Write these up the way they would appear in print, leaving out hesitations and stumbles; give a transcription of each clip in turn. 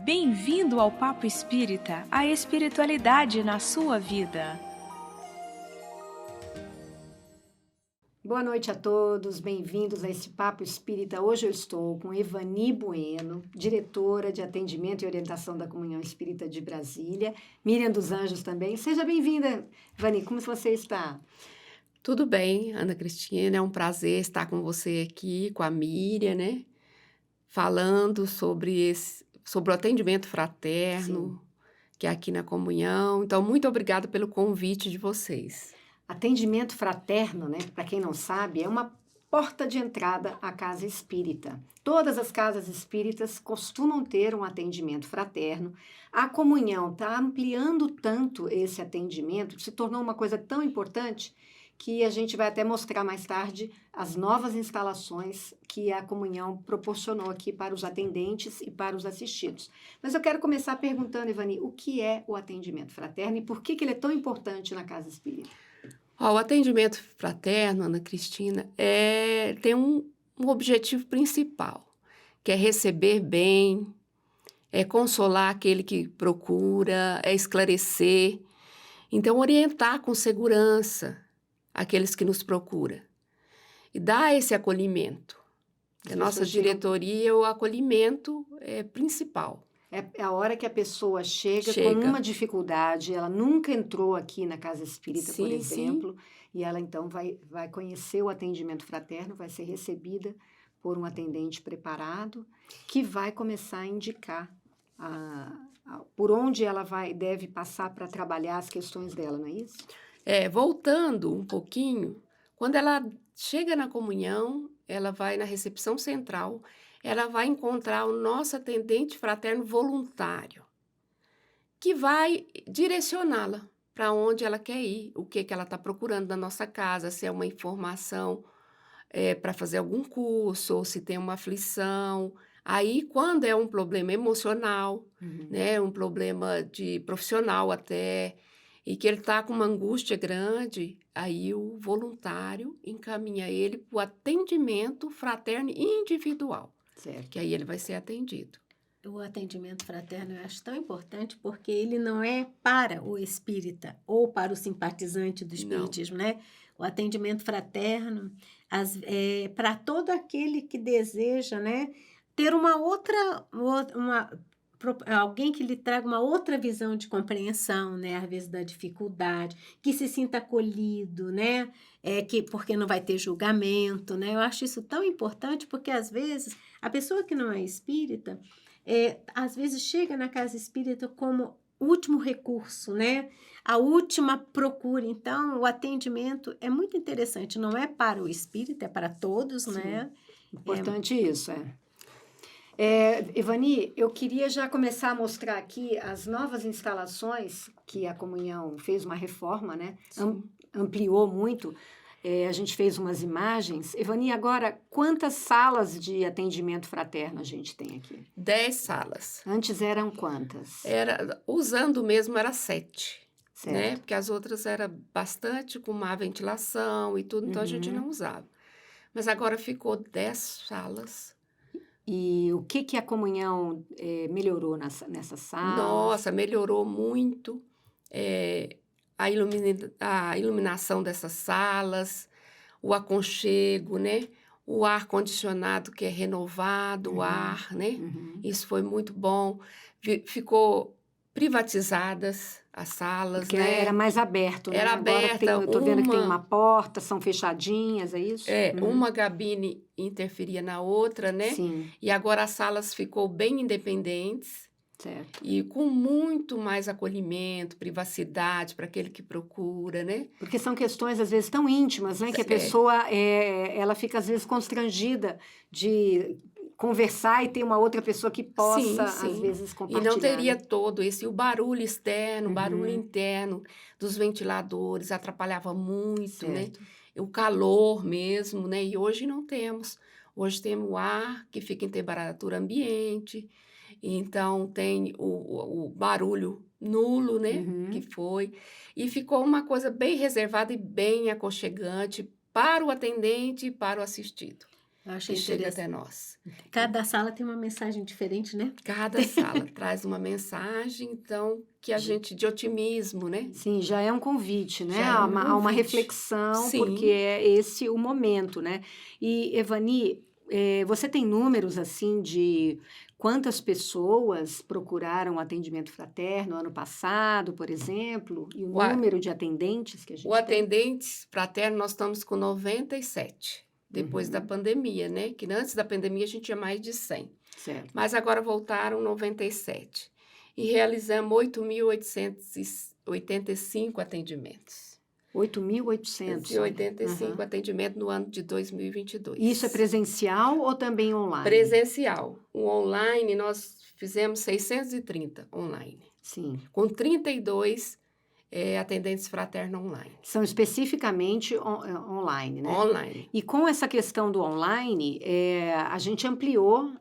Bem-vindo ao Papo Espírita, a espiritualidade na sua vida. Boa noite a todos, bem-vindos a esse Papo Espírita. Hoje eu estou com Evani Bueno, diretora de Atendimento e Orientação da Comunhão Espírita de Brasília, Miriam dos Anjos também. Seja bem-vinda, Evani, como você está? Tudo bem, Ana Cristina, é um prazer estar com você aqui, com a Miriam, né? Falando sobre o atendimento fraterno, que é aqui na Comunhão. Então, muito obrigada pelo convite de vocês. Atendimento fraterno, né, para quem não sabe, é uma porta de entrada à casa espírita. Todas as casas espíritas costumam ter um atendimento fraterno. A Comunhão está ampliando tanto esse atendimento, se tornou uma coisa tão importante que a gente vai até mostrar mais tarde as novas instalações que a Comunhão proporcionou aqui para os atendentes e para os assistidos. Mas eu quero começar perguntando, Evani, o que é o atendimento fraterno e por que ele é tão importante na casa espírita? O atendimento fraterno, Ana Cristina, tem um objetivo principal, que é receber bem, é consolar aquele que procura, é esclarecer, então orientar com segurança aqueles que nos procuram e dar esse acolhimento. A nossa diretoria, o acolhimento é principal. É a hora que a pessoa chega com uma dificuldade, ela nunca entrou aqui na casa espírita, por exemplo, e ela então vai conhecer o atendimento fraterno, vai ser recebida por um atendente preparado, que vai começar a indicar por onde ela deve passar para trabalhar as questões dela, não é isso? Voltando um pouquinho, quando ela chega na Comunhão, ela vai na recepção central, ela vai encontrar o nosso atendente fraterno voluntário, que vai direcioná-la para onde ela quer ir, o que ela está procurando na nossa casa, se é uma informação para fazer algum curso, ou se tem uma aflição. Aí, quando é um problema emocional, né, um problema de profissional até, e que ele está com uma angústia grande, aí o voluntário encaminha ele para o atendimento fraterno individual, certo. Que aí ele vai ser atendido. O atendimento fraterno eu acho tão importante porque ele não é para o espírita ou para o simpatizante do espiritismo, né? O atendimento fraterno é para todo aquele que deseja, né, ter alguém que lhe traga uma outra visão de compreensão, né, às vezes da dificuldade, que se sinta acolhido, né, porque não vai ter julgamento, né? Eu acho isso tão importante porque às vezes a pessoa que não é espírita às vezes chega na casa espírita como último recurso, né? A última procura. Então, o atendimento é muito interessante. Não é para o espírita, é para todos, sim, né? Importante isso, Evani, eu queria já começar a mostrar aqui as novas instalações que a Comunhão fez uma reforma, né? Ampliou muito. A gente fez umas imagens. Evani, agora, quantas salas de atendimento fraterno a gente tem aqui? 10 salas. Antes eram quantas? Usando mesmo, era 7. Certo. Né? Porque as outras eram bastante com má ventilação e tudo, então a gente não usava. Mas agora ficou 10 salas. E o que a Comunhão melhorou nessas salas? Nossa, melhorou muito. A iluminação dessas salas, o aconchego, né? O ar-condicionado que é renovado, o ar, né? Isso foi muito bom. Ficou privatizadas as salas, porque né? Era mais aberto, né? Era aberta. Eu estou vendo que tem uma porta, são fechadinhas, é isso? Uma cabine interferia na outra, né? Sim. E agora as salas ficou bem independentes. Certo. E com muito mais acolhimento, privacidade para aquele que procura, né? Porque são questões, às vezes, tão íntimas, né? Que a pessoa, ela fica, às vezes, constrangida de conversar e ter uma outra pessoa que possa, às vezes, compartilhar. E não teria todo o barulho externo, o barulho interno dos ventiladores atrapalhava muito, certo, né? O calor mesmo, né? E hoje não temos. Hoje temos o ar que fica em temperatura ambiente. Então, tem o barulho nulo, né, que foi, e ficou uma coisa bem reservada e bem aconchegante para o atendente e para o assistido. Eu achei que chega interessante. até nós. Cada sala tem uma mensagem diferente, né? Cada sala traz uma mensagem, então, que a gente, de otimismo, né? Sim, já é um convite, né? Já é Há um uma convite. reflexão, Sim. porque é esse o momento, né? E, Evani, você tem números, assim, de quantas pessoas procuraram atendimento fraterno ano passado, por exemplo? E o O a- número de atendentes que a gente O atendentes fraterno, nós estamos com 97, depois da Uhum. pandemia, né? Que antes da pandemia a gente tinha mais de 100. tem? Certo. Mas agora voltaram 97. E realizamos 8.885 atendimentos. 8.800, olha. 85 Aham. atendimentos no ano de 2022. Isso é presencial ou também online? Presencial. O online, nós fizemos 630 online, Sim. com 32 atendentes fraternos online. São especificamente online, né? Online. E com essa questão do online, a gente ampliou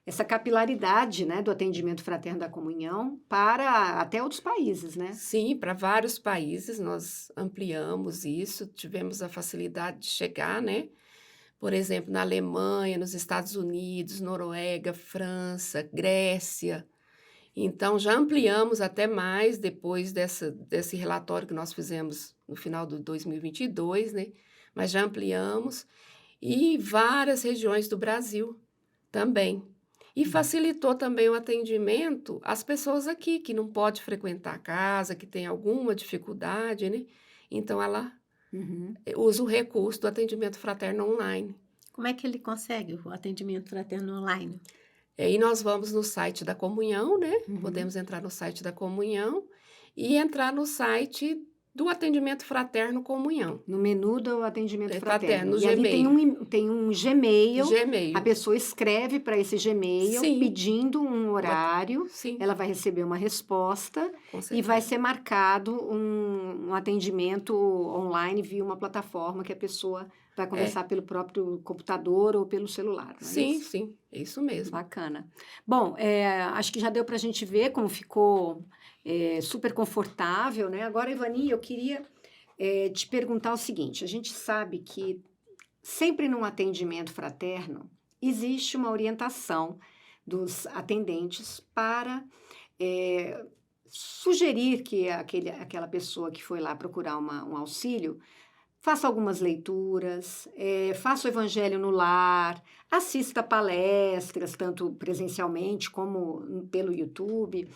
essa capilaridade, né, do atendimento fraterno da comunhão para até outros países, né? Sim, para vários países nós ampliamos isso, tivemos a facilidade de chegar, né? Por exemplo, na Alemanha, nos Estados Unidos, Noruega, França, Grécia. Então, já ampliamos até mais depois desse relatório que nós fizemos no final de 2022, né? Mas já ampliamos. E várias regiões do Brasil também. E facilitou também o atendimento às pessoas aqui, que não pode frequentar a casa, que tem alguma dificuldade, né? Então, ela Uhum. usa o recurso do atendimento fraterno online. Como é que ele consegue o atendimento fraterno online? E nós vamos no site da comunhão, né? Uhum. Podemos entrar no site da comunhão e entrar no site do atendimento fraterno comunhão. No menu do atendimento Fraterno, fraterno. no E ali Gmail. tem um Gmail. Gmail. A pessoa escreve para esse Gmail Sim. pedindo um horário. Sim, Ela vai receber uma resposta com e vai certeza. ser marcado um atendimento online via uma plataforma que a pessoa vai conversar pelo próprio computador ou pelo celular. Não é Sim, isso? sim, é isso mesmo. Bacana. Bom, acho que já deu para a gente ver como ficou super confortável, né? Agora, Ivani, eu queria te perguntar o seguinte: a gente sabe que sempre num atendimento fraterno existe uma orientação dos atendentes para sugerir que aquela pessoa que foi lá procurar um auxílio faça algumas leituras, faça o evangelho no lar, assista palestras, tanto presencialmente como pelo YouTube.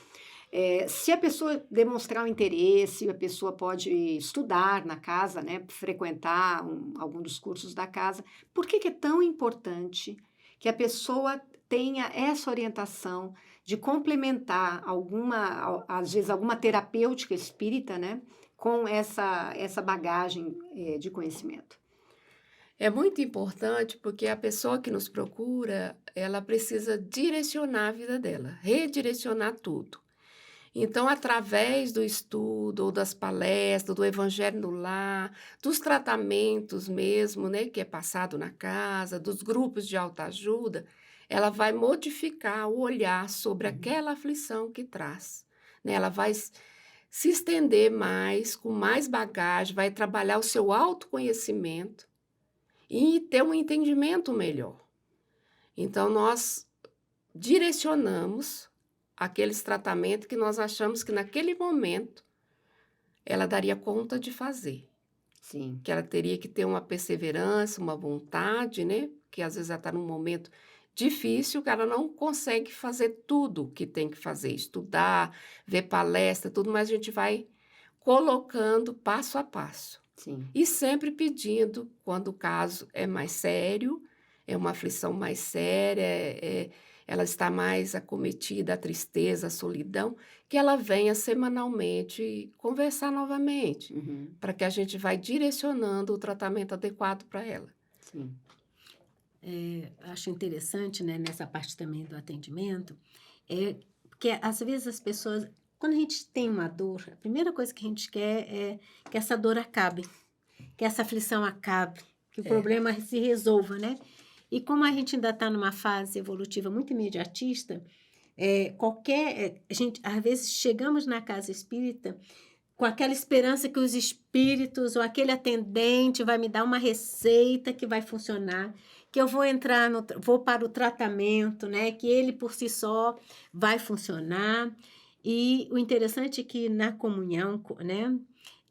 Se a pessoa demonstrar um interesse, a pessoa pode estudar na casa, né, frequentar algum dos cursos da casa. Por que é tão importante que a pessoa tenha essa orientação de complementar às vezes, alguma terapêutica espírita, né, com essa bagagem de conhecimento? É muito importante porque a pessoa que nos procura, ela precisa direcionar a vida dela, redirecionar tudo. Então, através do estudo, ou das palestras, do evangelho no lar, dos tratamentos mesmo, né, que é passado na casa, dos grupos de autoajuda, ela vai modificar o olhar sobre aquela aflição que traz, né? Ela vai se estender mais, com mais bagagem, vai trabalhar o seu autoconhecimento e ter um entendimento melhor. Então, nós direcionamos aqueles tratamentos que nós achamos que naquele momento ela daria conta de fazer. Sim. Que ela teria que ter uma perseverança, uma vontade, né? Porque às vezes ela está num momento difícil que ela não consegue fazer tudo o que tem que fazer, estudar, ver palestra, tudo, mas a gente vai colocando passo a passo. Sim. E sempre pedindo, quando o caso é mais sério, é uma aflição mais séria, ela está mais acometida, a tristeza, a solidão, que ela venha semanalmente conversar novamente, Uhum. para que a gente vai direcionando o tratamento adequado para ela. Sim. Acho interessante, né, nessa parte também do atendimento, porque às vezes as pessoas, quando a gente tem uma dor, a primeira coisa que a gente quer é que essa dor acabe, que essa aflição acabe, que o problema se resolva, né? E como a gente ainda está numa fase evolutiva muito imediatista, a gente, às vezes, chegamos na casa espírita com aquela esperança que os espíritos ou aquele atendente vai me dar uma receita que vai funcionar. que eu vou entrar vou para o tratamento, né? Que ele por si só vai funcionar. E o interessante é que na comunhão, né?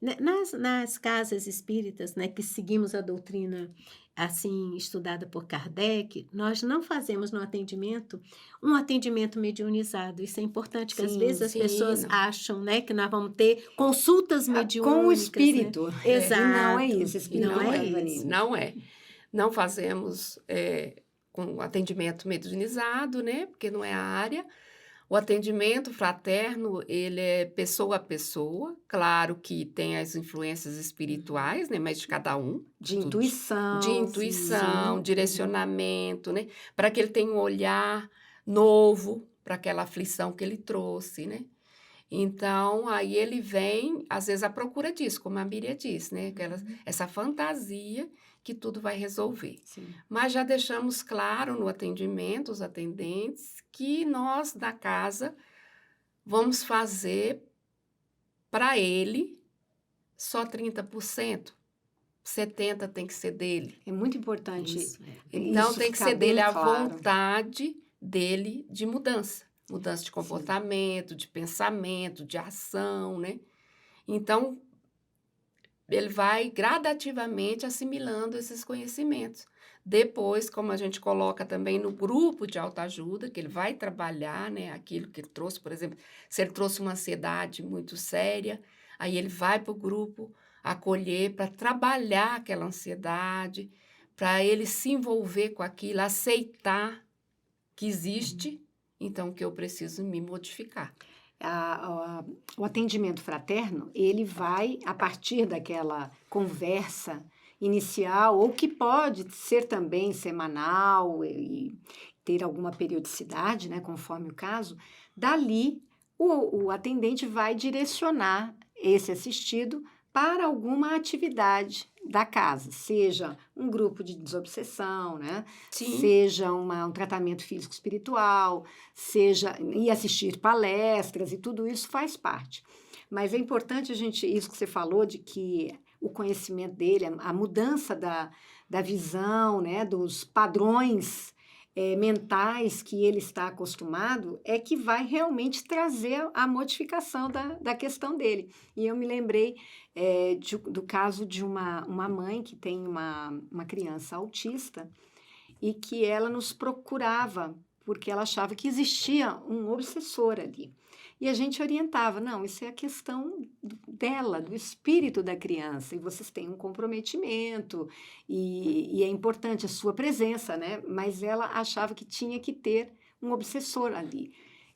Nas casas espíritas, né, que seguimos a doutrina assim estudada por Kardec, nós não fazemos no atendimento um atendimento mediunizado. Isso é importante, que às Sim, vezes as sim, pessoas não. acham, né, que nós vamos ter consultas mediúnicas, Com o né? espírito. Exato. E não é isso, E espírito não não é leva isso. nisso. Não é. Não fazemos com atendimento mediunizado, né? Porque não é a área. O atendimento fraterno, ele é pessoa a pessoa. Claro que tem as influências espirituais, né? Mas de cada um. De tudo intuição. de intuição, sim. direcionamento, né? Para que ele tenha um olhar novo para aquela aflição que ele trouxe, né? Então, aí ele vem, às vezes, à procura disso, como a Miriam disse, né? Essa fantasia que tudo vai resolver. Sim. Mas já deixamos claro no atendimento, os atendentes, que nós da casa vamos fazer para ele só 30%. 70% tem que ser dele. É muito importante Isso, Então, isso tem que ficar ser dele bem a claro. vontade dele de mudança. Mudança de comportamento, de pensamento, de ação, né? Então, ele vai gradativamente assimilando esses conhecimentos. Depois, como a gente coloca também no grupo de autoajuda, que ele vai trabalhar, né, aquilo que ele trouxe, por exemplo, se ele trouxe uma ansiedade muito séria, aí ele vai para o grupo acolher para trabalhar aquela ansiedade, para ele se envolver com aquilo, aceitar que existe, então que eu preciso me modificar. O atendimento fraterno, ele vai, a partir daquela conversa inicial, ou que pode ser também semanal e ter alguma periodicidade, né, conforme o caso, dali o atendente vai direcionar esse assistido para alguma atividade da casa, seja um grupo de desobsessão, né? Sim. Seja um tratamento físico-espiritual, seja e assistir palestras, e tudo isso faz parte. Mas é importante isso que você falou, de que o conhecimento dele, a mudança da visão, né, dos padrões mentais que ele está acostumado, é que vai realmente trazer a modificação da questão dele. E eu me lembrei do caso de uma mãe que tem uma criança autista e que ela nos procurava porque ela achava que existia um obsessor ali. E a gente orientava, não, isso é a questão dela, do espírito da criança, e vocês têm um comprometimento, e é importante a sua presença, né? Mas ela achava que tinha que ter um obsessor ali.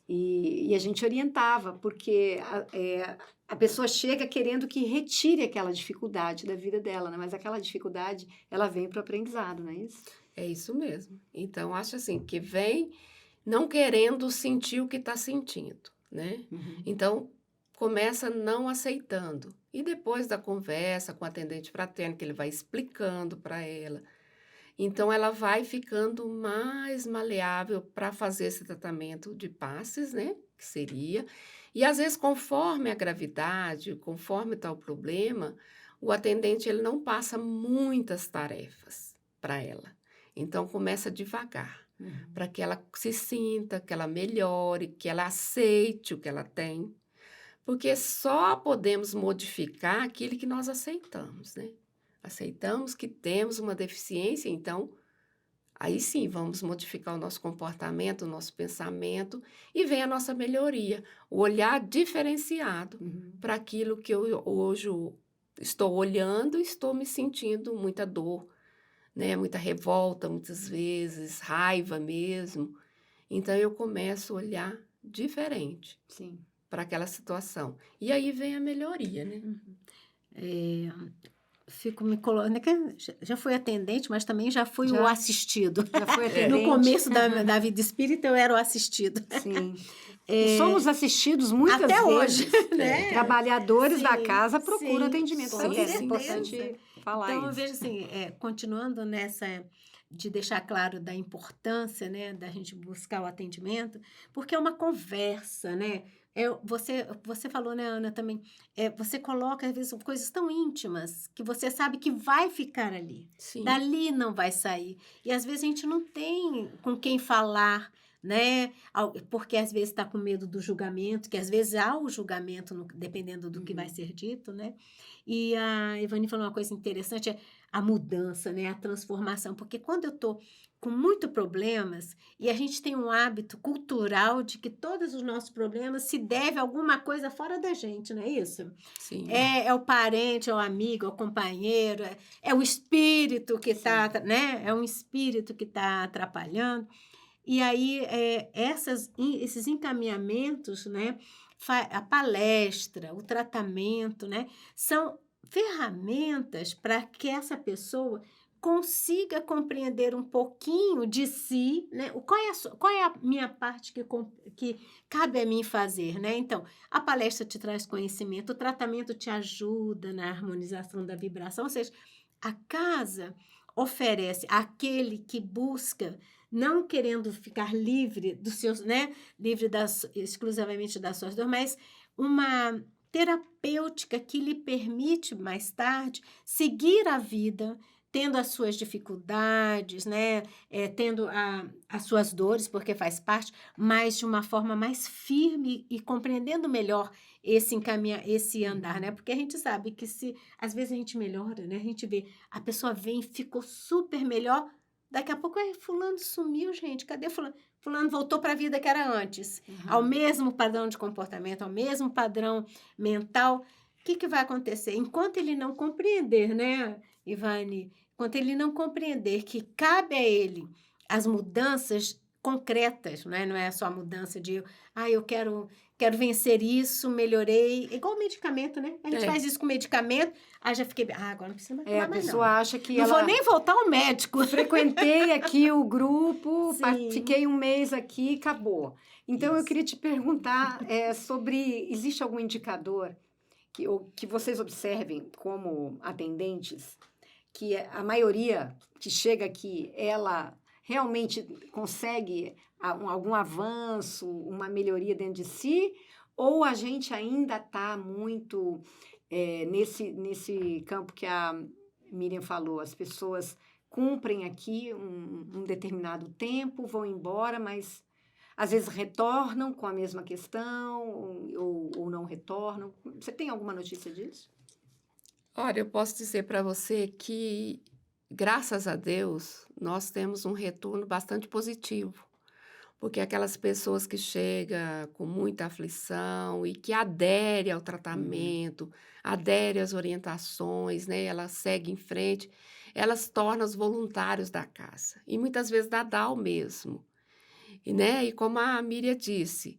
E a gente orientava, porque a pessoa chega querendo que retire aquela dificuldade da vida dela, né? Mas aquela dificuldade, ela vem para o aprendizado, não é isso? É isso mesmo. Então, acho assim, que vem não querendo sentir o que está sentindo, né? Uhum. Então, começa não aceitando. E depois da conversa com o atendente fraterno, que ele vai explicando para ela, então ela vai ficando mais maleável para fazer esse tratamento de passes, né? Que seria. E às vezes, conforme a gravidade, conforme está o problema, o atendente ele não passa muitas tarefas para ela. Então, começa devagar, para que ela se sinta, que ela melhore, que ela aceite o que ela tem. Porque só podemos modificar aquilo que nós aceitamos, né? Aceitamos que temos uma deficiência, então, aí sim, vamos modificar o nosso comportamento, o nosso pensamento, e vem a nossa melhoria, o olhar diferenciado para aquilo que eu hoje estou olhando e estou me sentindo muita dor, né? Muita revolta, muitas vezes, raiva mesmo. Então, eu começo a olhar diferente Sim. para aquela situação. E aí vem a melhoria, né? Fico me colocando, já fui atendente, mas também já fui o assistido. Já foi atendente? No começo da vida espírita, eu era o assistido. Sim. E somos assistidos muitas até vezes. hoje, né? Trabalhadores Sim, da casa procuram sim, atendimento com fraterno. É certeza. importante falar Então, eu isso. vejo assim, continuando de deixar claro da importância, né, da gente buscar o atendimento, porque é uma conversa, né? Você falou, né, Ana, também, você coloca, às vezes, coisas tão íntimas que você sabe que vai ficar ali. Sim, Dali não vai sair. E, às vezes, a gente não tem com quem falar, né? Porque, às vezes, está com medo do julgamento, que, às vezes, há o julgamento, dependendo do que vai ser dito, né? E a Ivani falou uma coisa interessante, a mudança, né? A transformação. Porque quando eu estou com muitos problemas, e a gente tem um hábito cultural de que todos os nossos problemas se devem a alguma coisa fora da gente, não é isso? sim. É o parente, é o amigo, é o companheiro, é o espírito que está, né? É um espírito que está atrapalhando. E aí, esses encaminhamentos, né? A palestra, o tratamento, né? São ferramentas para que essa pessoa consiga compreender um pouquinho de si, né? Qual é a minha parte que cabe a mim fazer, né? Então, a palestra te traz conhecimento, o tratamento te ajuda na harmonização da vibração, ou seja, a casa oferece àquele que busca, não querendo ficar livre dos seus, né? Livre exclusivamente das suas dores, mas uma terapêutica que lhe permite, mais tarde, seguir a vida, tendo as suas dificuldades, né? Tendo as suas dores, porque faz parte, mas de uma forma mais firme e compreendendo melhor esse andar, né? Porque a gente sabe que às vezes a gente melhora, né? A gente vê, a pessoa vem e ficou super melhor, daqui a pouco, fulano sumiu, gente, cadê fulano? Fulano voltou para a vida que era antes, ao mesmo padrão de comportamento, ao mesmo padrão mental. O que vai acontecer? Enquanto ele não compreender, né, Ivani? Enquanto ele não compreender que cabe a ele as mudanças concretas, né? Não é só a mudança de, eu quero vencer isso, melhorei. É igual medicamento, né? A gente faz isso com medicamento, já fiquei bem. Agora não precisa mais tomar A mais, pessoa não. acha que Não vou nem voltar ao médico. Frequentei aqui o grupo, Sim. fiquei um mês aqui e acabou. Então, eu queria te perguntar sobre, existe algum indicador que vocês observem como atendentes, que a maioria que chega aqui, ela realmente consegue algum avanço, uma melhoria dentro de si, ou a gente ainda está muito nesse campo que a Miriam falou, as pessoas cumprem aqui um determinado tempo, vão embora, mas às vezes retornam com a mesma questão ou não retornam. Você tem alguma notícia disso? Olha, eu posso dizer para você que, graças a Deus, nós temos um retorno bastante positivo. Porque aquelas pessoas que chegam com muita aflição e que aderem ao tratamento, aderem às orientações, né? Elas seguem em frente, elas tornam os voluntários da casa. E muitas vezes da DAO mesmo. Né? E como a Miriam disse,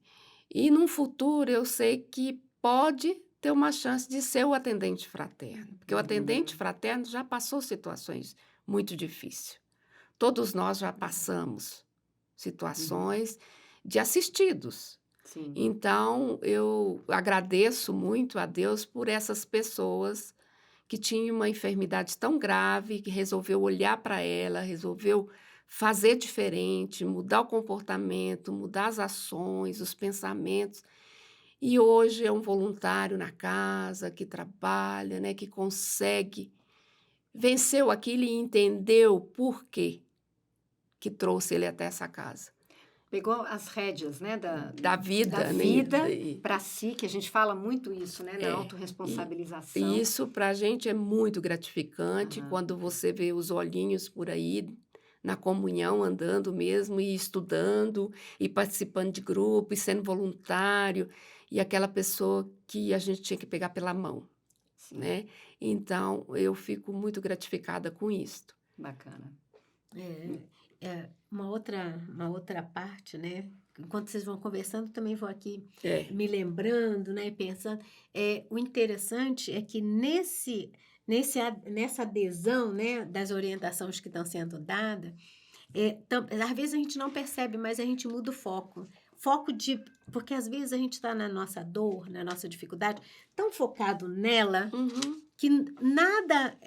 e num futuro eu sei que pode ter uma chance de ser o atendente fraterno, porque o atendente fraterno já passou situações muito difíceis. Todos nós já passamos situações de assistidos. Sim. Então, eu agradeço muito a Deus por essas pessoas que tinham uma enfermidade tão grave, que resolveu olhar para ela, resolveu fazer diferente, mudar o comportamento, mudar as ações, os pensamentos. E hoje é um voluntário na casa, que trabalha, né, que consegue, venceu aquilo e entendeu por quê que trouxe ele até essa casa. Pegou as rédeas, né, Da vida, da né? vida para si, que a gente fala muito isso, né, na autorresponsabilização. E isso para a gente é muito gratificante quando você vê os olhinhos por aí na comunhão, andando mesmo e estudando e participando de grupo e sendo voluntário e aquela pessoa que a gente tinha que pegar pela mão, né? Então, eu fico muito gratificada com isso. Bacana. Uma outra parte, né? Enquanto vocês vão conversando, também vou aqui me lembrando, né? Pensando. O interessante é que nessa adesão, né? Das orientações que estão sendo dadas, às vezes a gente não percebe, mas a gente muda o foco. foco de... Porque às vezes a gente está na nossa dor, na nossa dificuldade, tão focado nela, Uhum. que nada...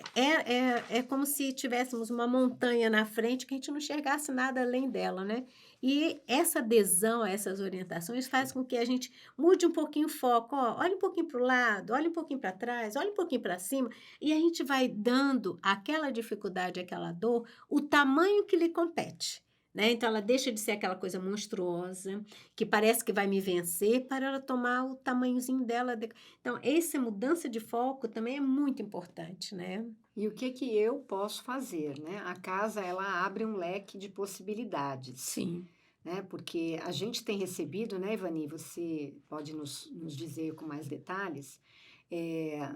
É como se tivéssemos uma montanha na frente que a gente não enxergasse nada além dela, né? E essa adesão a essas orientações faz com que a gente mude um pouquinho o foco. Ó, olha um pouquinho para o lado, olha um pouquinho para trás, olha um pouquinho para cima. E a gente vai dando àquela dificuldade, àquela dor, o tamanho que lhe compete. Né? Então, ela deixa de ser aquela coisa monstruosa, que parece que vai me vencer, para ela tomar o tamanhozinho dela. Então, essa mudança de foco também é muito importante, né? E o que que eu posso fazer, né? A casa, ela abre um leque de possibilidades, Sim. né? Porque a gente tem recebido, né, Ivani? Você pode nos dizer com mais detalhes,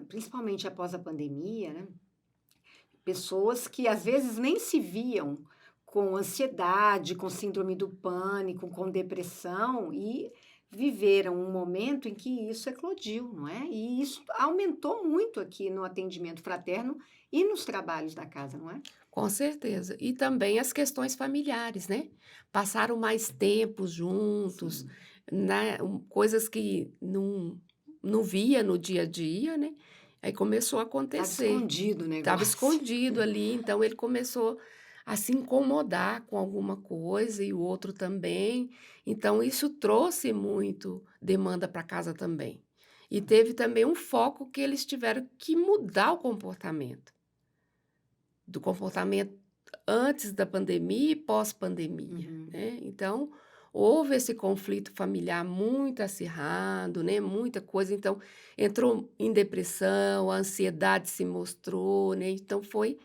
principalmente após a pandemia, né? Pessoas que às vezes nem se viam com ansiedade, com síndrome do pânico, com depressão e viveram um momento em que isso eclodiu, não é? E isso aumentou muito aqui no atendimento fraterno e nos trabalhos da casa, não é? Com certeza. E também as questões familiares, né? Passaram mais tempo juntos, Sim. né? Coisas que não via no dia a dia, né? Aí começou a Estava acontecer. escondido o Estava negócio. escondido ali, então ele começou a se incomodar com alguma coisa e o outro também. Então isso trouxe muito demanda para casa também. E teve também um foco que eles tiveram que mudar o comportamento. Do comportamento antes da pandemia e pós-pandemia, Uhum. né. Então, houve esse conflito familiar muito acirrado, né, muita coisa, então entrou em depressão, a ansiedade se mostrou, né, então foi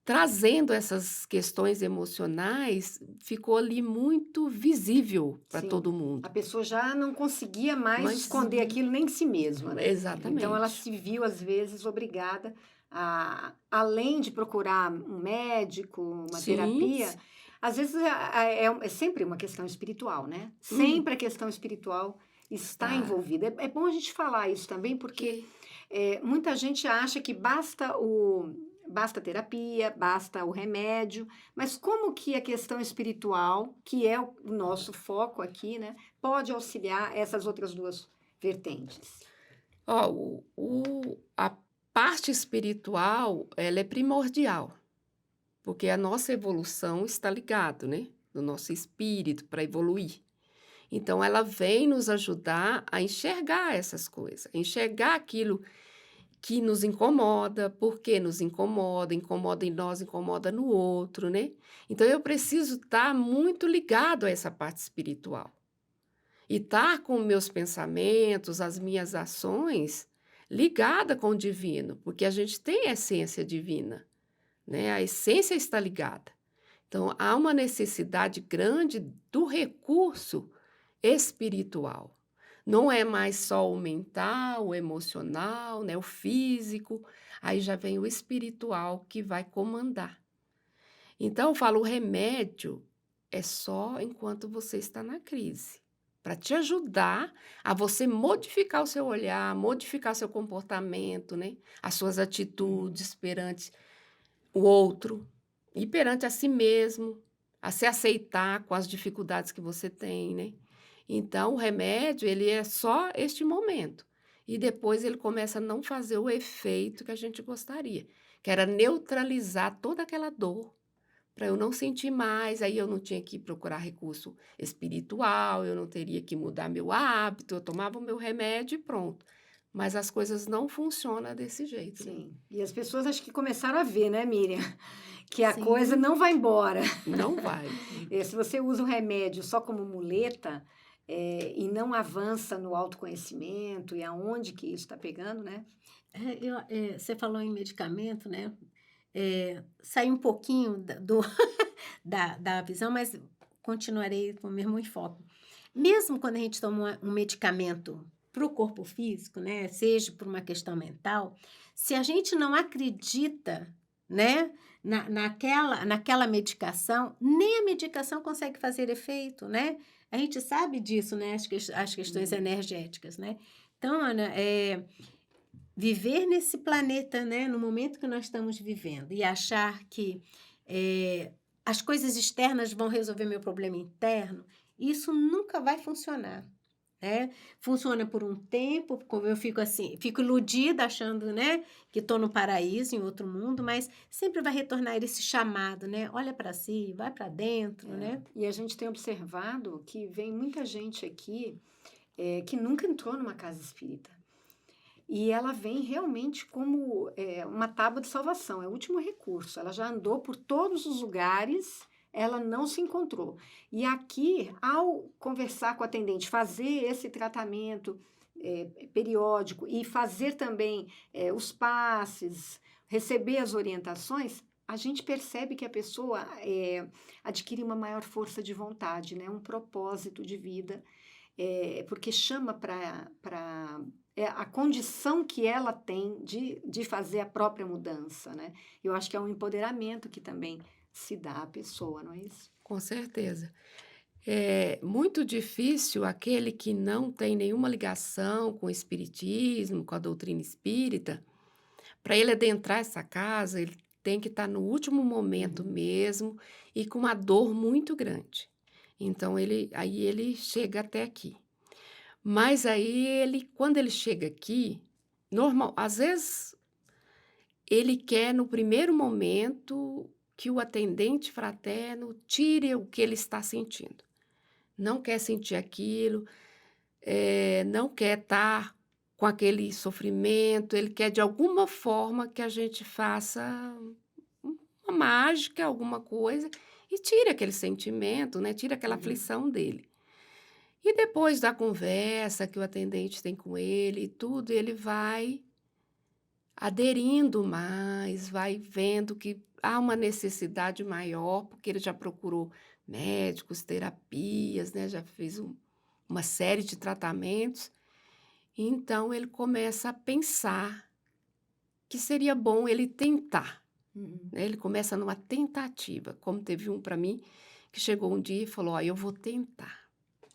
trazendo essas questões emocionais, ficou ali muito visível para Sim. todo A mundo. pessoa já não conseguia mais Mas esconder aquilo nem de si mesma, né? Então ela exatamente. se viu, às vezes, obrigada a, além de procurar um médico, uma Sim, terapia, às vezes é sempre uma questão espiritual, né? hum, Sempre a questão espiritual está está, envolvida. É bom a gente falar isso também, porque que muita gente acha que basta a terapia, basta o remédio, mas como que a questão espiritual, que é o nosso foco aqui, né, pode auxiliar essas outras duas vertentes? ó, a parte espiritual, ela é primordial, porque a nossa evolução está ligado, né, no nosso espírito para evoluir. Então ela vem nos ajudar a enxergar essas coisas, a enxergar aquilo que nos incomoda, por que nos incomoda, incomoda em nós, incomoda no outro, né. Então eu preciso estar muito ligado a essa parte espiritual. E estar com meus pensamentos, as minhas ações, ligada com o divino, porque a gente tem a essência divina, né? A essência está ligada. Então, há uma necessidade grande do recurso espiritual. Não é mais só o mental, o emocional, né? O físico, aí já vem o espiritual que vai comandar. Então, eu falo, o remédio é só enquanto você está na crise, para te ajudar a você modificar o seu olhar, modificar seu comportamento, né? As suas atitudes perante o outro e perante a si mesmo, a se aceitar com as dificuldades que você tem, né? Então, o remédio, ele é só este momento. E depois ele começa a não fazer o efeito que a gente gostaria, que era neutralizar toda aquela dor para eu não sentir mais, aí eu não tinha que procurar recurso espiritual, eu não teria que mudar meu hábito, eu tomava o meu remédio e pronto. Mas as coisas não funcionam desse jeito, né? Sim. E as pessoas acho que começaram a ver, né, Miriam, que a coisa Sim. não vai embora. Não vai. Se você usa um remédio só como muleta, e não avança no autoconhecimento e aonde que isso está pegando, né? Você falou em medicamento, né? Saí um pouquinho da visão, mas continuarei com o mesmo enfoque. Mesmo quando a gente toma um medicamento para o corpo físico, né? Seja por uma questão mental, se a gente não acredita, né? Naquela medicação, nem a medicação consegue fazer efeito, né? A gente sabe disso, né? As questões energéticas, né? Então, Ana, viver nesse planeta, né, no momento que nós estamos vivendo e achar que as coisas externas vão resolver meu problema interno, isso nunca vai funcionar. Né? Funciona por um tempo, como eu fico assim, fico iludida achando, né, que estou no paraíso, em outro mundo, mas sempre vai retornar esse chamado, né? Olha para si, vai para dentro, né? E a gente tem observado que vem muita gente aqui que nunca entrou numa casa espírita. E ela vem realmente como uma tábua de salvação, é o último recurso. Ela já andou por todos os lugares, ela não se encontrou. E aqui, ao conversar com o atendente, fazer esse tratamento periódico e fazer também os passes, receber as orientações, a gente percebe que a pessoa adquire uma maior força de vontade, né? Um propósito de vida, porque chama para a condição que ela tem de fazer a própria mudança, né? Eu acho que é um empoderamento que também se dá à pessoa, não é isso? Com certeza. É muito difícil aquele que não tem nenhuma ligação com o espiritismo, com a doutrina espírita, para ele adentrar essa casa, ele tem que estar no último momento mesmo e com uma dor muito grande. Então aí ele chega até aqui. Mas aí quando ele chega aqui, às vezes ele quer no primeiro momento que o atendente fraterno tire o que ele está sentindo. Não quer sentir aquilo, não quer estar com aquele sofrimento, ele quer de alguma forma que a gente faça uma mágica, alguma coisa, e tire aquele sentimento, né? Tire aquela aflição dele. E depois da conversa que o atendente tem com ele e tudo, ele vai aderindo mais, vai vendo que há uma necessidade maior, porque ele já procurou médicos, terapias, né? Já fez uma série de tratamentos. Então, ele começa a pensar que seria bom ele tentar. Né? Ele começa numa tentativa, como teve um para mim, que chegou um dia e falou, eu vou tentar.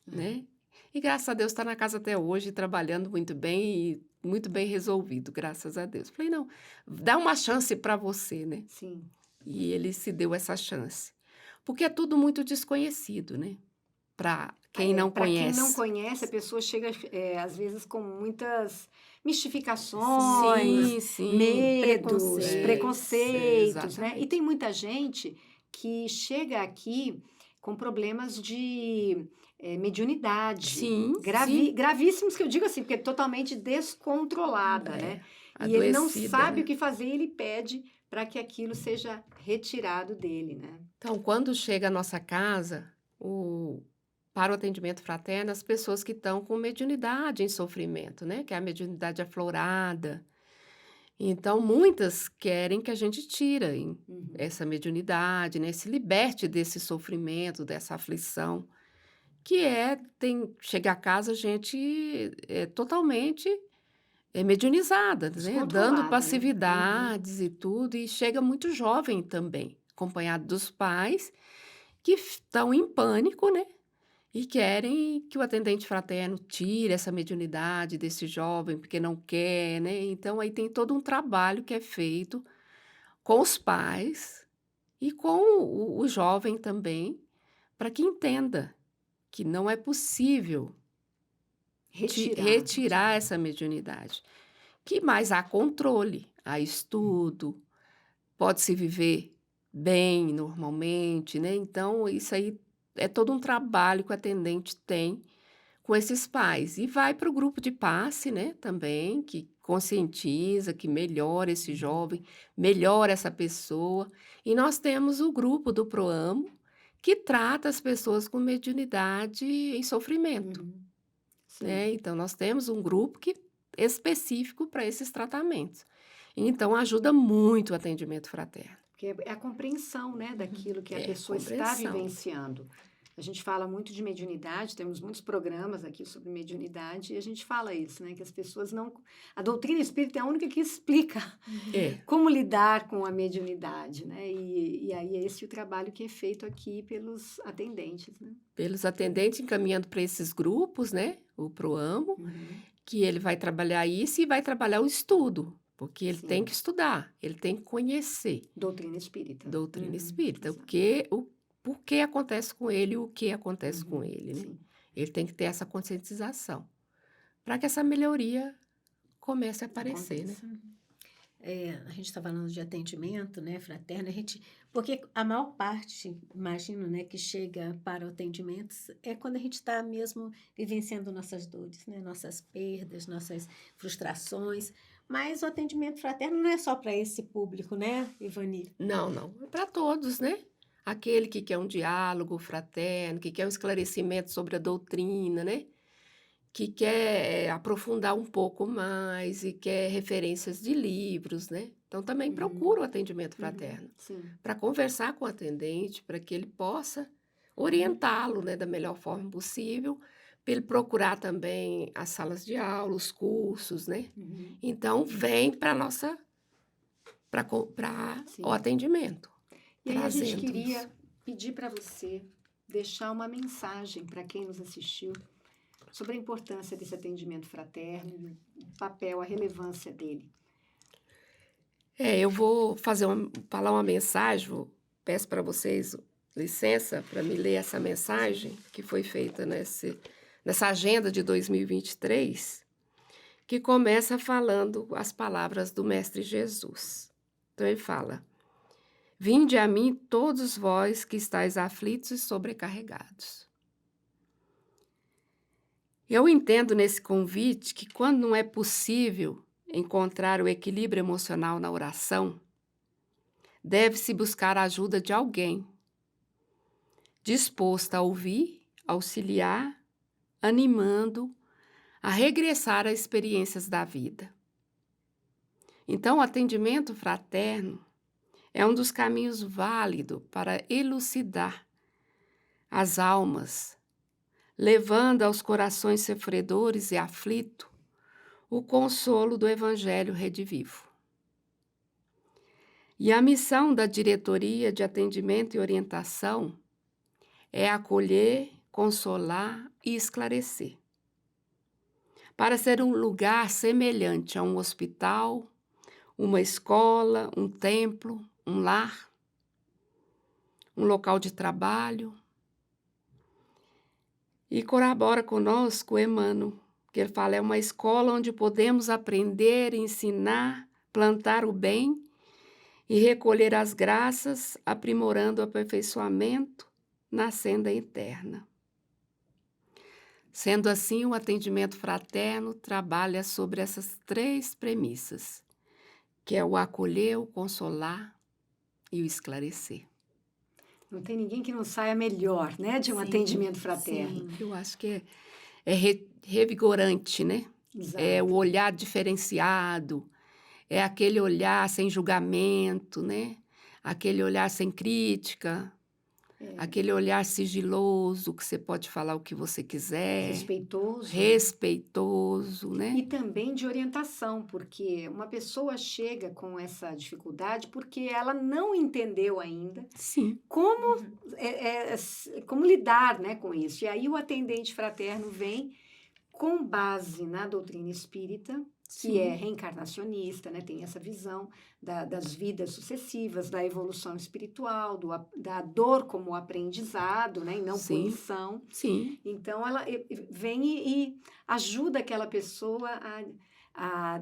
Né? E graças a Deus está na casa até hoje, trabalhando muito bem e muito bem resolvido, graças a Deus. Falei, não, dá uma chance para você, né? Sim. E ele se deu essa chance. Porque é tudo muito desconhecido, né? Para quem não Para quem conhece. não conhece, a pessoa chega, às vezes, com muitas mistificações, Sim, sim. medos, Preconceitos, preconceitos, né? E tem muita gente que chega aqui com problemas de mediunidade. Sim, sim. Gravíssimos, que eu digo assim, porque é totalmente descontrolada, né? E ele não Adoecida, sabe né? o que fazer, ele pede para que aquilo seja retirado dele, né? Então, quando chega à nossa casa, para o atendimento fraterno, as pessoas que estão com mediunidade em sofrimento, né? Que é a mediunidade aflorada. Então, muitas querem que a gente tire essa mediunidade, né? Se liberte desse sofrimento, dessa aflição, que chega a casa a gente totalmente mediunizada, né? Descontrolada, Dando né? passividades e tudo, e chega muito jovem também, acompanhado dos pais, que estão em pânico, né? E querem que o atendente fraterno tire essa mediunidade desse jovem, porque não quer, né? Então, aí tem todo um trabalho que é feito com os pais e com o jovem também, para que entenda que não é possível retirar essa mediunidade. Que mais há controle, há estudo, pode-se viver bem normalmente, né? Então, isso aí é todo um trabalho que o atendente tem com esses pais. E vai para o grupo de passe, né, também, que conscientiza, que melhora esse jovem, melhora essa pessoa. E nós temos o grupo do Proamo, que trata as pessoas com mediunidade em sofrimento. Né? Então, nós temos um grupo específico para esses tratamentos. Então, ajuda muito o atendimento fraterno. Porque é a compreensão, né, daquilo que a pessoa está compreensão. vivenciando. A gente fala muito de mediunidade, temos muitos programas aqui sobre mediunidade, e a gente fala isso, né, que as pessoas não... A doutrina espírita é a única que explica como lidar com a mediunidade, né, e aí é esse o trabalho que é feito aqui pelos atendentes, né. Pelos atendentes, encaminhando para esses grupos, né, o Proamo, que ele vai trabalhar isso e vai trabalhar o estudo, porque ele tem que estudar, ele tem que conhecer. Doutrina espírita. Doutrina espírita, porque por que acontece com ele e o que acontece com ele, né? Sim. Ele tem que ter essa conscientização para que essa melhoria comece a aparecer, né? Aconteça. A gente está falando de atendimento, né, fraterno, porque a maior parte, imagino, né, que chega para o atendimento é quando a gente está mesmo vivenciando nossas dores, né, nossas perdas, nossas frustrações, mas o atendimento fraterno não é só para esse público, né, Ivani? Não, não. É para todos, né? Aquele que quer um diálogo fraterno, que quer um esclarecimento sobre a doutrina, né? Que quer aprofundar um pouco mais e quer referências de livros, né? Então, também procura o atendimento fraterno Sim. para conversar com o atendente, para que ele possa orientá-lo, né, da melhor forma possível, para ele procurar também as salas de aula, os cursos, né? Então, vem para nossa para Sim. o atendimento, E aí a gente trazendo queria isso. pedir para você deixar uma mensagem para quem nos assistiu sobre a importância desse atendimento fraterno, o papel, a relevância dele. Eu vou falar uma mensagem, peço para vocês licença para me ler essa mensagem que foi feita nessa agenda de 2023, que começa falando as palavras do Mestre Jesus. Então ele fala: Vinde a mim todos vós que estáis aflitos e sobrecarregados. Eu entendo nesse convite que quando não é possível encontrar o equilíbrio emocional na oração, deve-se buscar a ajuda de alguém disposto a ouvir, auxiliar, animando, a regressar a experiências da vida. Então, o atendimento fraterno é um dos caminhos válidos para elucidar as almas, levando aos corações sofredores e aflitos o consolo do Evangelho redivivo. E a missão da diretoria de atendimento e orientação é acolher, consolar e esclarecer, para ser um lugar semelhante a um hospital, uma escola, um templo, um lar, um local de trabalho. E colabora conosco o Emmanuel, que ele fala, é uma escola onde podemos aprender, ensinar, plantar o bem e recolher as graças, aprimorando o aperfeiçoamento na senda eterna. Sendo assim, o atendimento fraterno trabalha sobre essas 3 premissas, que é o acolher, o consolar e o esclarecer. Não tem ninguém que não saia melhor, né, de um Sim, atendimento fraterno. sim. Eu acho que é revigorante, né? Exato. É o olhar diferenciado, é aquele olhar sem julgamento, né? Aquele olhar sem crítica, aquele olhar sigiloso, que você pode falar o que você quiser. Respeitoso. Respeitoso, né? E também de orientação, porque uma pessoa chega com essa dificuldade porque ela não entendeu ainda Sim, como, como lidar, né, com isso. E aí o atendente fraterno vem com base na doutrina espírita, que sim. é reencarnacionista, né, tem essa visão das vidas sucessivas, da evolução espiritual, da dor como aprendizado, né, e não Sim. punição. Sim, Então, ela vem e ajuda aquela pessoa a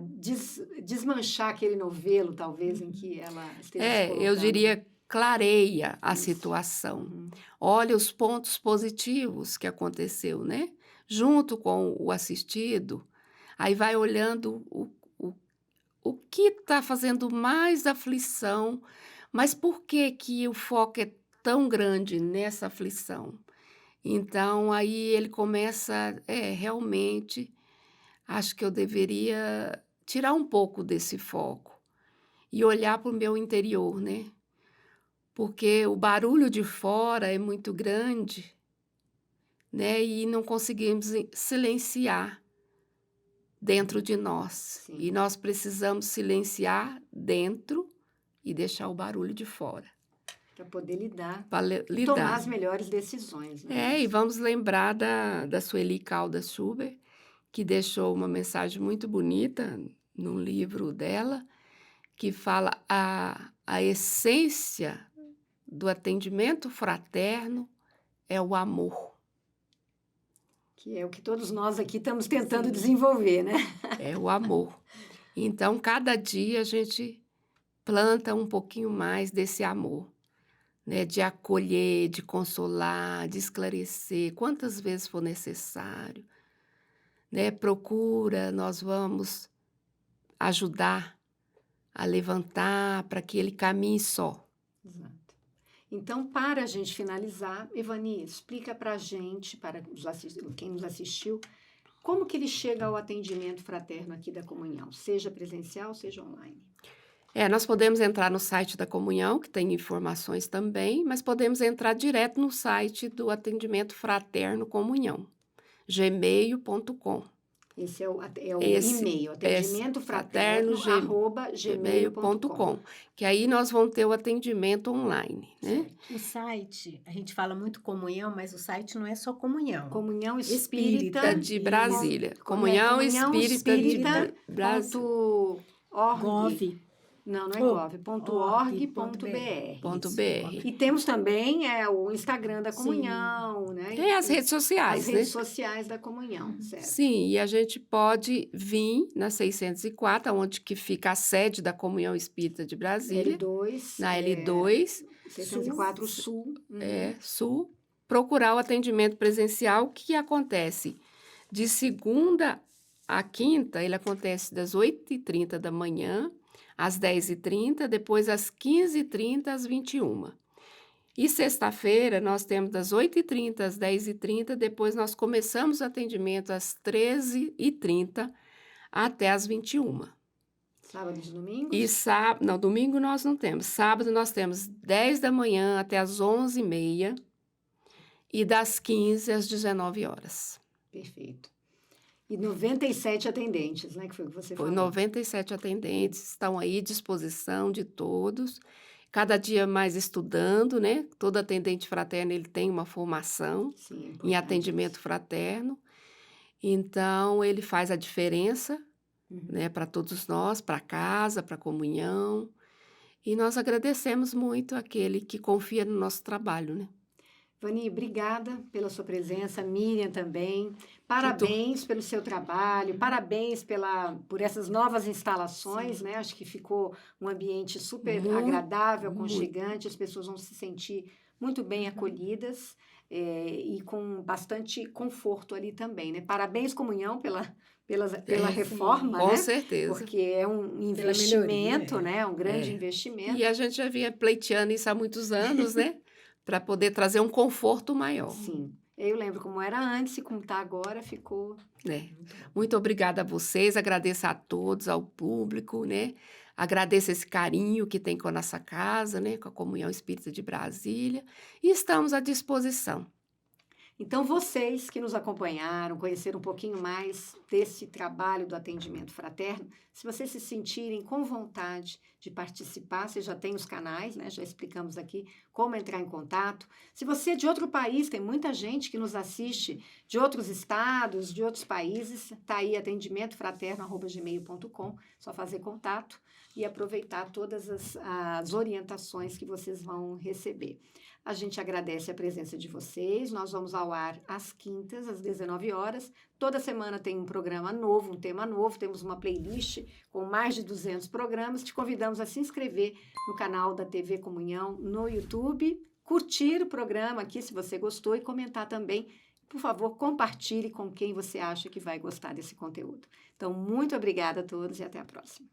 desmanchar aquele novelo, talvez, em que ela esteja se colocando. eu diria, clareia a Isso. situação. Olha os pontos positivos que aconteceu, né? Junto com o assistido, aí vai olhando o que está fazendo mais aflição, mas por que o foco é tão grande nessa aflição? Então, aí ele começa, realmente, acho que eu deveria tirar um pouco desse foco e olhar para o meu interior, né? Porque o barulho de fora é muito grande, né? E não conseguimos silenciar dentro de nós. Sim. E nós precisamos silenciar dentro e deixar o barulho de fora. Para poder lidar, Para e tomar lidar. as melhores decisões. Né? E vamos lembrar da Sueli Caldas Schubert, que deixou uma mensagem muito bonita num livro dela, que fala a essência do atendimento fraterno é o amor. Que é o que todos nós aqui estamos tentando desenvolver, né? É o amor. Então, cada dia a gente planta um pouquinho mais desse amor, né? De acolher, de consolar, de esclarecer, quantas vezes for necessário, né? Procura, nós vamos ajudar a levantar para que ele caminhe só. Exato. Então, para a gente finalizar, Evani, explica para a gente, para quem nos assistiu, como que ele chega ao atendimento fraterno aqui da Comunhão, seja presencial, seja online. Nós podemos entrar no site da Comunhão, que tem informações também, mas podemos entrar direto no site do Atendimento Fraterno Comunhão, gmail.com. Esse é o Esse e-mail, atendimento fraterno, @gmail.com. que aí nós vamos ter o atendimento online, né? O site, a gente fala muito comunhão, mas o site não é só comunhão. Comunhão Espírita De Brasília. Comunhão Espírita de Brasília. .org. Não é gov. .org.br. E temos também o Instagram da Comunhão, né? E as redes sociais, As né? redes sociais da Comunhão, certo? Sim, e a gente pode vir na 604, onde que fica a sede da Comunhão Espírita de Brasília. L2. Na L2. 604 Sul. Sul. Procurar o atendimento presencial, que acontece de segunda a quinta, ele acontece das 8h30 da manhã às 10h30, depois às 15h30 às 21h. E sexta-feira nós temos das 8h30 às 10h30, depois nós começamos o atendimento às 13h30 até às 21h. Sábado e domingo? E não, domingo nós não temos. Sábado nós temos 10 da manhã até às 11h30 e das 15 às 19 horas. Perfeito. E 97 atendentes, né? Que foi o que você falou. 97 atendentes, estão aí à disposição de todos, cada dia mais estudando, né? Todo atendente fraterno, ele tem uma formação em atendimento fraterno, então ele faz a diferença, né? Para todos nós, para casa, para a comunhão, e nós agradecemos muito aquele que confia no nosso trabalho, né? Vani, obrigada pela sua presença, Miriam também. Parabéns pelo seu trabalho, parabéns por essas novas instalações, né? Acho que ficou um ambiente super agradável, aconchegante, as pessoas vão se sentir muito bem acolhidas e com bastante conforto ali também, né? Parabéns, Comunhão, pela reforma, né? Com certeza. Porque é um investimento, né? Um grande investimento. E a gente já vinha pleiteando isso há muitos anos, né? Para poder trazer um conforto maior. Sim. Eu lembro como era antes e como está agora, ficou... Muito obrigada a vocês, agradeço a todos, ao público, né? Agradeço esse carinho que tem com a nossa casa, né? Com a Comunhão Espírita de Brasília. E estamos à disposição. Então, vocês que nos acompanharam, conheceram um pouquinho mais desse trabalho do atendimento fraterno, se vocês se sentirem com vontade de participar, você já tem os canais, né? Já explicamos aqui como entrar em contato. Se você é de outro país, tem muita gente que nos assiste de outros estados, de outros países, está aí atendimentofraterno@gmail.com, só fazer contato e aproveitar todas as orientações que vocês vão receber. A gente agradece a presença de vocês. Nós vamos ao ar às quintas, às 19 horas. Toda semana tem um programa novo, um tema novo. Temos uma playlist com mais de 200 programas. Te convidamos a se inscrever no canal da TV Comunhão no YouTube, curtir o programa aqui se você gostou e comentar também. Por favor, compartilhe com quem você acha que vai gostar desse conteúdo. Então, muito obrigada a todos e até a próxima.